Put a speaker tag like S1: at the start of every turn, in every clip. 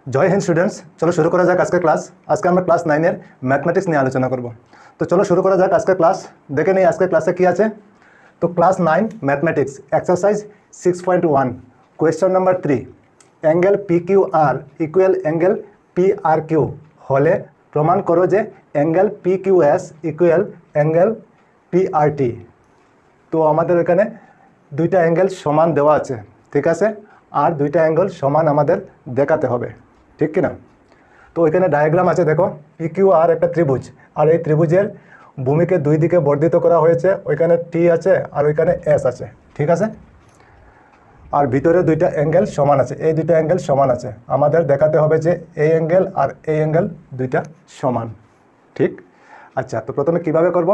S1: जय हिंद स्टूडेंट्स। चलो शुरू करा जाक आज का क्लास। आज का আমরা ক্লাস 9 এর ম্যাথমেটিক্স নিয়ে আলোচনা করব। তো চলো শুরু করা যাক আজকের ক্লাস। দেখে নেই আজকের ক্লাসে কি আছে। তো class 9 mathematics exercise 6.1 question number 3 angle PQR equal angle PRQ হলে প্রমাণ করো যে angle PQS equal angle PRT। তো আমাদের এখানে দুইটা অ্যাঙ্গেল সমান দেওয়া আছে, ঠিক আছে, আর দুইটা অ্যাঙ্গেল সমান আমাদের দেখাতে হবে, ঠিক কি না। তো এখানে ডায়াগ্রাম আছে, দেখো PQR একটা ত্রিভুজ, আর এই ত্রিভুজের ভূমিকে দুই দিকে বর্ধিত করা হয়েছে। ওইখানে T আছে আর ওইখানে S আছে, ঠিক আছে, আর ভিতরে দুইটা অ্যাঙ্গেল সমান আছে। এই দুইটা অ্যাঙ্গেল সমান আছে, আমাদের দেখাতে হবে যে এই অ্যাঙ্গেল আর এই অ্যাঙ্গেল দুইটা সমান, ঠিক। আচ্ছা, তো প্রথমে কিভাবে করব।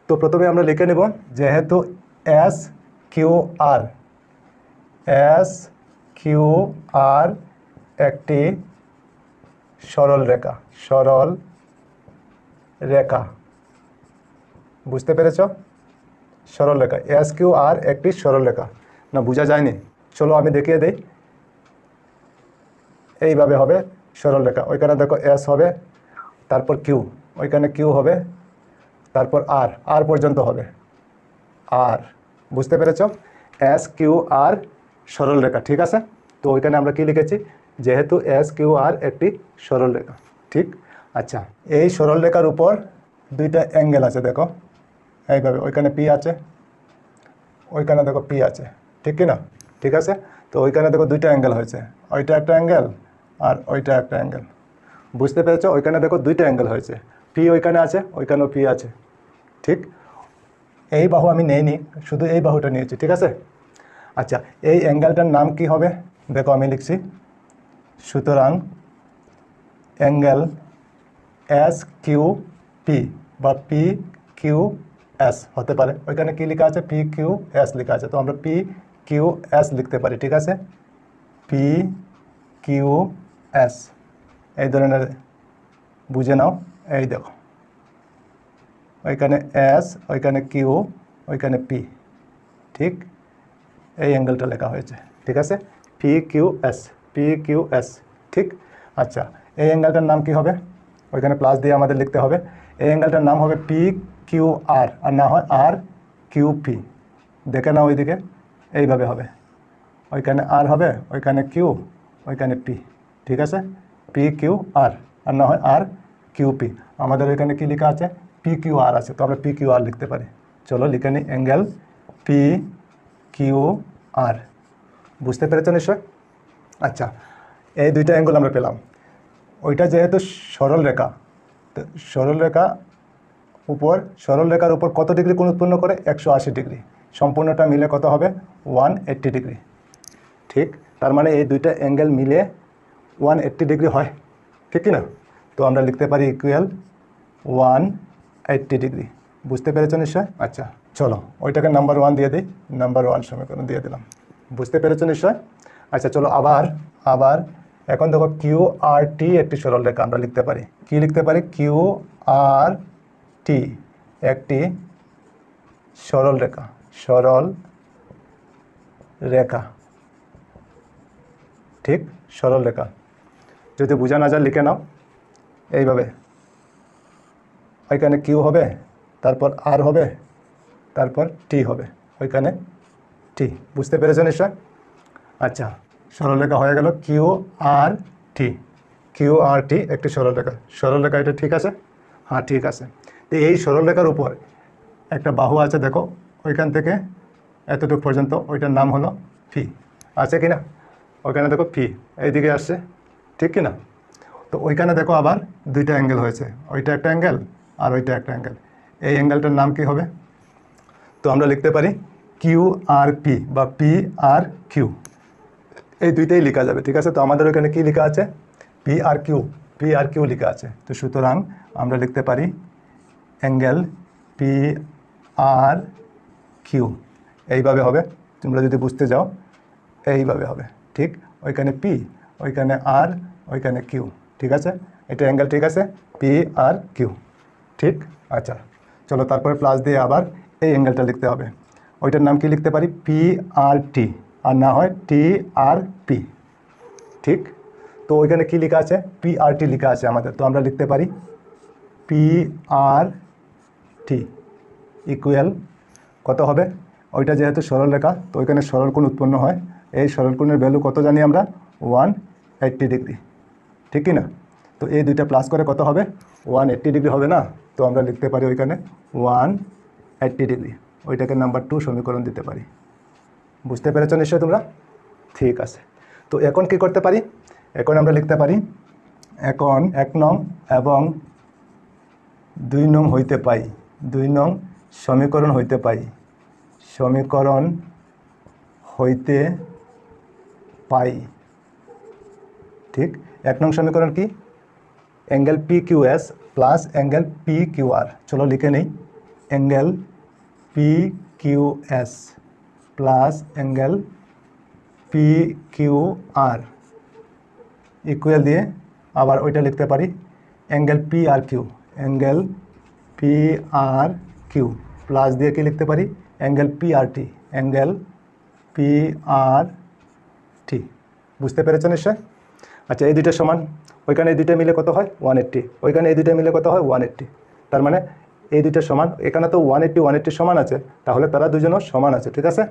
S1: তো প্রথমে আমরা লিখে নেব যেহেতু SQR একটি সরল রেখা, বুঝতে পেরেছ? সরল রেখা, SQR একটি সরল রেখা। না বোঝা যায়নি, চলো আমি দেখিয়ে দেই। এইভাবে হবে সরল রেখা। ওইখানে দেখো S হবে, তারপর Q, ওইখানে Q হবে, তারপর R পর্যন্ত হবে R, বুঝতে পেরেছ? SQR সরল রেখা, ঠিক আছে। তো ওইখানে আমরা কি লিখেছি, যেহেতু SQR একটি সরল রেখা, ঠিক। আচ্ছা, এই সরল রেখার উপর দুইটা অ্যাঙ্গেল আছে, দেখো এইভাবে। ওইখানে P আছে, ওইখানে দেখো P আছে, ঠিক কি না, ঠিক আছে। তো ওইখানে দেখো দুইটা অ্যাঙ্গেল হয়েছে, ওইটা একটা অ্যাঙ্গেল আর ওইটা একটা অ্যাঙ্গেল, বুঝতে পেরেছ? ওইখানে দেখো দুইটা অ্যাঙ্গেল হয়েছে, P ওইখানে আছে, ওইখানেও P আছে, ঠিক। এই বাহু আমি নেইনি, শুধু এই বাহুটা নিয়েছি, ঠিক আছে। আচ্ছা, এই অ্যাঙ্গেলটার নাম কি হবে, দেখো আমি লিখছি। সুতরাং অ্যাঙ্গেল SQP বা PQS হতে পারে। ওইখানে কি লেখা আছে, PQS লেখা আছে, তো আমরা PQS লিখতে পারি, ঠিক আছে। PQS এই ধরনের বুঝে নাও। এই দেখো, ওইখানে S, ওইখানে Q, ওইখানে P, ঠিক। এই অ্যাঙ্গেলটা লেখা হয়েছে, ঠিক আছে, PQS, ঠিক। আচ্ছা, এই অ্যাঙ্গেলটার নাম কি হবে, ওইখানে প্লাস দিয়ে আমাদের লিখতে হবে। এই অ্যাঙ্গেলটার নাম হবে PQR, আর না হয় RQP। দেখে নাও ওইদিকে, এইভাবে হবে। ওইখানে R হবে, ওইখানে Q, ওইখানে P, ঠিক আছে, PQR, আর না হয় RQP। আমাদের ওইখানে কি লেখা আছে, PQR আছে, তো আমরা PQR লিখতে পারি। চলো লিখে নিই, অ্যাঙ্গেল PQR, বুঝতে পেরেছ নিশ্চয়? আচ্ছা, এই দুইটা অ্যাঙ্গেল আমরা পেলাম। ওইটা যেহেতু সরল রেখা, তো সরল রেখার উপর কত ডিগ্রি কোণ উৎপন্ন করে, 180 ডিগ্রি। সম্পূর্ণটা মিলে কত হবে, 180 ডিগ্রি, ঠিক। তার মানে এই দুইটা অ্যাঙ্গেল মিলে 180 ডিগ্রি হয়, ঠিক কি না। তো আমরা লিখতে পারি ইকুয়াল 180 ডিগ্রি, বুঝতে পেরেছ নিশ্চয়? আচ্ছা চলো ওইটাকে নাম্বার 1 দিয়ে দিই, নাম্বার 1 সমীকরণ দিয়ে দিলাম, বুঝতে পেরেছ নিশ্চয়? আচ্ছা চলো আবার এখন দেখো QRT একটি সরল রেখা, আমরা লিখতে পারি, কি লিখতে পারি, QRT একটি সরল রেখা, ঠিক, সরল রেখা। যদি বোঝা না যায় লিখে নাও এইভাবে। ওইখানে Q হবে, তারপর R হবে, তারপর T হবে, ওইখানে T, বুঝতে পেরেছ নিশ্চয়? আচ্ছা, সরলরেখা হয়ে গেল QRT একটি সরলরেখা, এটা ঠিক আছে? হ্যাঁ ঠিক আছে। তো এই সরলরেখার উপর একটা বাহু আছে, দেখো ওইখান থেকে এতটুকু পর্যন্ত, ওইটার নাম হলো ফি, আছে কি না। ওইখানে দেখো ফি এইদিকে আসছে, ঠিক কি না। তো ওইখানে দেখো আবার দুইটা অ্যাঙ্গেল হয়েছে, ওইটা একটা অ্যাঙ্গেল আর ওইটা একটা অ্যাঙ্গেল। এই অ্যাঙ্গেলটার নাম কি হবে, তো আমরা লিখতে পারি QRP বা PRQ, এই দুইটাই লেখা যাবে, ঠিক আছে। তো আমাদের ওখানে কি লেখা আছে, PRQ লেখা আছে। তো সুতরাং আমরা লিখতে পারি অ্যাঙ্গেল PRQ এইভাবে হবে। তোমরা যদি বুঝতে যাও এইভাবে হবে, ঠিক। ওইখানে P, ওইখানে R, ওইখানে Q, ঠিক আছে। এটা অ্যাঙ্গেল, ঠিক আছে, PRQ, ঠিক। আচ্ছা চলো তারপরে প্লাস দিয়ে আবার এই অ্যাঙ্গেলটা লিখতে হবে। ওইটার নাম কি লিখতে পারি, PRT, আর না হয় TRP, ঠিক। তো ওইখানে কি লেখা আছে, PRT লেখা আছে আমাদের। তো আমরা লিখতে পারি PRT ইকুয়াল কত হবে, ওইটা যেহেতু সরলরেখা তো ওইখানে সরলকোণ উৎপন্ন হয়, এই সরলকোণের ভ্যালু কত জানি আমরা 180 ডিগ্রি, ঠিক কি না? তো এই দুইটা প্লাস করে কত হবে 180 ডিগ্রি হবে না? তো আমরা লিখতে পারি ওইখানে 180 ডিগ্রি, ওইটাকে নাম্বার 2 সমীকরণ দিতে পারি। বুঝতে পেরেছ নিশ্চয় তোমরা? ঠিক আছে। তো এখন কি করতে পারি, এখন আমরা লিখতে পারি এখন 1 নং এবং 2 নং হইতে পাই, 2 নং সমীকরণ হইতে পাই, সমীকরণ হইতে পাই। ঠিক, 1 নং সমীকরণ কি, angle PQS plus angle PQR। চলো লিখে নেই, angle PQS plus angle PQR equal দিয়ে আবার ওইটা লিখতে পারি angle PRQ, angle PRQ plus দিয়ে কি লিখতে পারি অ্যাঙ্গেল PRT, অ্যাঙ্গেল PRT। বুঝতে পেরেছ নিশ্চয়? আচ্ছা, এই দুইটা সমান, ওইখানে এই দুইটা মিলে কত হয় 180, ওইখানে এই দুইটা মিলে কত হয় 180, তার মানে এই দুইটা সমান, এখানে তো 180 সমান আছে, তাহলে তারা দুজনও সমান আছে। ঠিক আছে,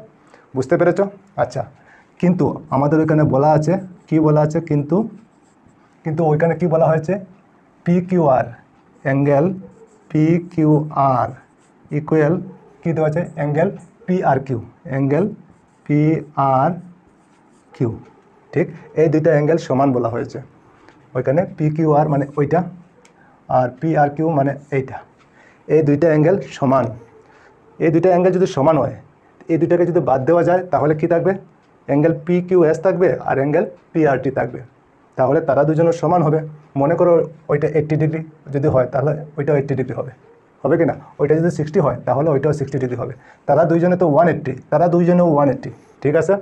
S1: বুঝতে পেরেছ? আচ্ছা, কিন্তু আমাদের ওইখানে বলা আছে, কি বলা আছে, কিন্তু ওইখানে কি বলা হয়েছে PQR, অ্যাঙ্গেল PQR ইকুয়াল কি দেওয়া আছে অ্যাঙ্গেল PRQ, অ্যাঙ্গেল PRQ। ঠিক, এই দুইটা অ্যাঙ্গেল সমান বলা হয়েছে। ওইখানে PQR মানে ওইটা আর PRQ মানে এইটা, এই দুইটা অ্যাঙ্গেল সমান। এই দুইটা অ্যাঙ্গেল যদি সমান হয়, এই দুইটাকে যদি বাদ দেওয়া যায় তাহলে কি থাকবে, অ্যাঙ্গেল PQS থাকবে আর অ্যাঙ্গেল PRT থাকবে, তাহলে তারা দুজনের সমান হবে। মনে করো ওইটা 80 ডিগ্রি যদি হয় তাহলে ওইটাও 80 ডিগ্রি হবে, হবে কি না? ওইটা যদি 60 হয় তাহলে ওইটাও 60 ডিগ্রি হবে। তারা দুইজনে তো 180, তারা দুইজনেও 180। ঠিক আছে,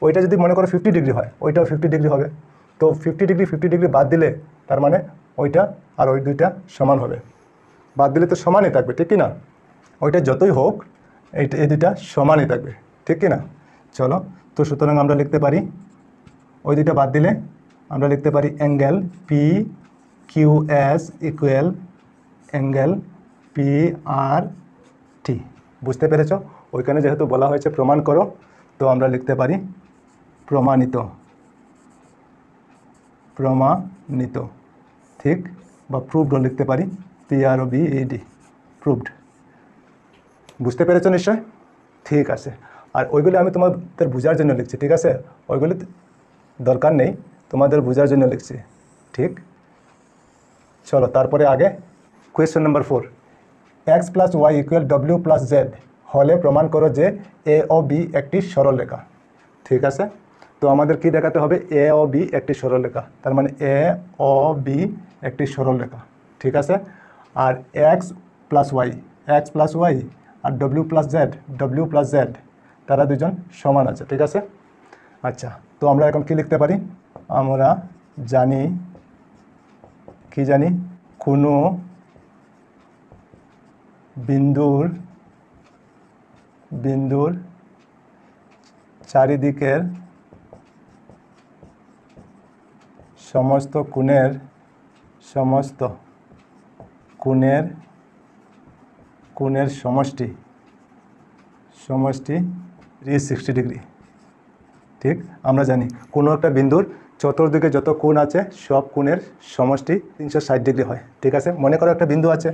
S1: ওইটা যদি মনে করো 50 ডিগ্রি হয়, ওইটাও 50 ডিগ্রি হবে। তো 50 ডিগ্রি বাদ দিলে তার মানে ওইটা আর ওই দুইটা সমান হবে, বাদ দিলে তো সমানই থাকবে, ঠিক কি না? ওইটা যতই হোক এই দুইটা সমানই থাকবে, ঠিক কি না? চলো, তো সুতরাং আমরা লিখতে পারি ওই দুইটা বাদ দিলে আমরা লিখতে পারি angle PQS equal angle PRT। বুঝতে পেরেছ? ওইখানে যেহেতু বলা হয়েছে প্রমাণ করো, তো আমরা লিখতে পারি প্রমাণিত, প্রমাণিত, ঠিক, বা প্রুভডও লিখতে পারি, PROVED, প্রুভড। বুঝতে পেরেছ নিশ্চয়? ঠিক আছে। আর ওইগুলি আমি তোমাদের বোঝার জন্য লিখছি, ঠিক আছে? ওইগুলি দরকার নেই, তোমাদের বোঝার জন্য লিখছি। ঠিক, চলো তারপরে আগে question number 4, x plus Y equal W plus Z হলে প্রমাণ করো যে A ও B একটি সরলরেখা। ঠিক আছে, তো আমাদের কি দেখাতে হবে, A ও B একটি সরলরেখা, তার মানে A ও B একটি সরলরেখা। ঠিক আছে, আর x প্লাস ওয়াই আর W প্লাস জেড তারা দুজন সমান আছে। ঠিক আছে, আচ্ছা, তো আমরা এখন কি লিখতে পারি, আমরা জানি, কি জানি, কোনো বিন্দুর চারিদিকের সমস্ত কোণের 360 ডিগ্রি। ঠিক, আমরা জানি কোনো একটা বিন্দুর চতুর্দিকে যত কোণ আছে সব কোণের সমষ্টি 360 ডিগ্রি হয়। ঠিক আছে, মনে করো একটা বিন্দু আছে,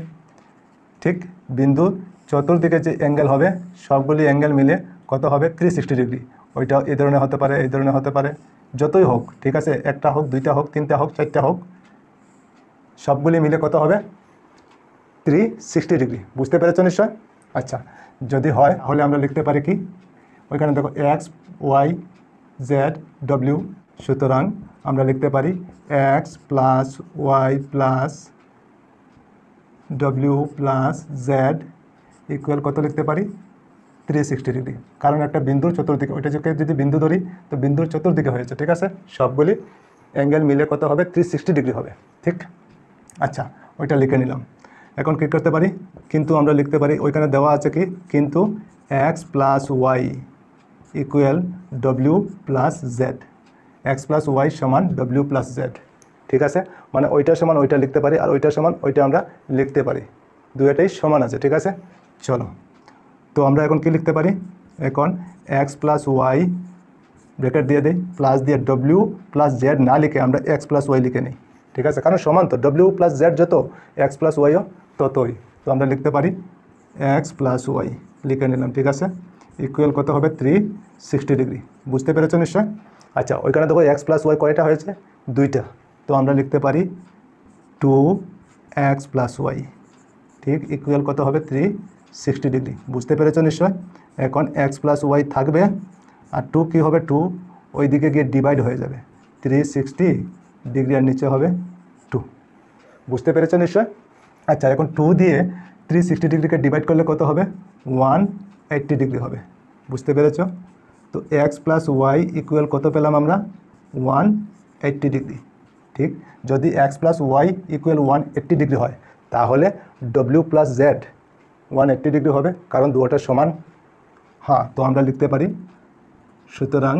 S1: ঠিক, বিন্দুর চতুর্দিকে যে অ্যাঙ্গেল হবে সবগুলি অ্যাঙ্গেল মিলে কত হবে 360 ডিগ্রি। ওইটা এই ধরনের হতে পারে, এই ধরনের হতে পারে, যতই হোক, ঠিক আছে, একটা হোক, দুইটা হোক, তিনটা হোক, চারটা হোক, সবগুলি মিলে কত হবে 360 ডিগ্রি। বুঝতে পেরেছ নিশ্চয়? আচ্ছা, যদি হয় তাহলে আমরা লিখতে পারি কি, ওইখানে দেখো x y z w, সুতরাং আমরা লিখতে পারি x plus Y plus W plus Z equal কত লিখতে পারি 360 ডিগ্রি। কারণ একটা বিন্দুর চতুর্দিকে, ওইটা যদি বিন্দু ধরি তো বিন্দুর চতুর্দিকে হয়েছে। ঠিক আছে, সবগুলি অ্যাঙ্গেল মিলে কত হবে 360 ডিগ্রি হবে। ঠিক, আচ্ছা, ওইটা লিখে নিলাম। এখন কী করতে পারি, কিন্তু আমরা লিখতে পারি ওইখানে দেওয়া আছে কি, কিন্তু x plus Y equal W plus Z, x plus Y সমান W প্লাস জেড। ঠিক আছে, মানে ওইটা সমান ওইটা লিখতে পারি আর ওইটা সমান ওইটা আমরা লিখতে পারি, দুইটাই সমান আছে। ঠিক আছে, চলো তো আমরা এখন কি লিখতে পারি, এখন এক্স প্লাস ওয়াই ব্র্যাকেট দিয়ে দিই, প্লাস দিয়ে ডব্লিউ প্লাস জেড না লিখে আমরা এক্স প্লাস ওয়াই লিখে নিই। ঠিক আছে, কারণ সমান তো, ডব্লিউ প্লাস জেড যত এক্স প্লাস ওয়াইও ততই। তো আমরা লিখতে পারি এক্স প্লাস ওয়াই লিখে নিলাম। ঠিক আছে, ইকুয়াল কত হবে 360 ডিগ্রি। বুঝতে পেরেছো নিশ্চয়? আচ্ছা, ওইখানে দেখো এক্স প্লাস ওয়াই কয়টা হয়েছে, দুইটা। তো আমরা লিখতে পারি 2x প্লাস ওয়াই, ঠিক, ইকুয়াল কত হবে 360 ডিগ্রি। বুঝতে পেরেছো নিশ্চয়? এখন এক্স প্লাস ওয়াই থাকবে আর 2 কী হবে, 2 ওই দিকে গিয়ে ডিভাইড হয়ে যাবে, 360 ডিগ্রি আর নিচে হবে 2। বুঝতে পেরেছো নিশ্চয়? আচ্ছা, এখন 2 দিয়ে 360 ডিগ্রিকে ডিভাইড করলে কত হবে, 180 ডিগ্রি হবে। বুঝতে পেরেছো? তো এক্স প্লাস ওয়াই ইকুয়াল কত পেলাম আমরা, 180 ডিগ্রি। ঠিক, যদি X plus Y equal 180 degree হয় তাহলে ডব্লিউ প্লাস জেড 180 ডিগ্রি হবে, কারণ দুটোটা সমান। হ্যাঁ, তো আমরা লিখতে পারি সুতরাং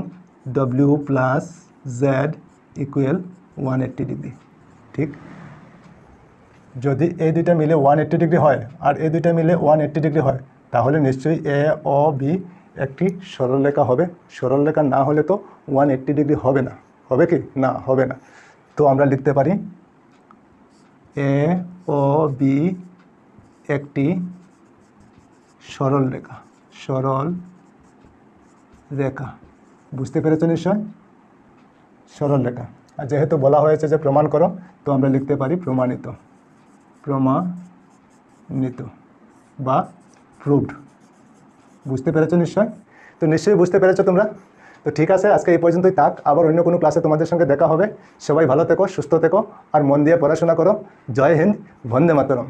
S1: W plus Z equal 180 degree. ঠিক, যদি এই দুইটা মিলে 180 ডিগ্রি হয় আর এই দুইটা মিলে 180 ডিগ্রি হয় তাহলে নিশ্চয়ই এ ও বি একটি সরলরেখা হবে। সরলরেখা না হলে তো 180 ডিগ্রি হবে না, হবে কি না, হবে না। তো আমরা লিখতে পারি এ ও বি একটি সরল রেখা, সরল রেখা। বুঝতে পেরেছো নিশ্চয়? সরল রেখা। আর যেহেতু বলা হয়েছে যে প্রমাণ করো, তো আমরা লিখতে পারি প্রমাণিত, প্রমাণিত বা প্রুভড। বুঝতে পেরেছো নিশ্চয়? তো নিশ্চয়ই বুঝতে পেরেছো তোমরা। তো ঠিক আছে, আজকে এই পর্যন্তই থাক, আবার অন্য কোনো ক্লাসে তোমাদের সঙ্গে দেখা হবে। সবাই ভালো থেকো, সুস্থ থেকো আর মন দিয়ে পড়াশোনা করো। জয় হিন্দ, বন্দে মাতরম।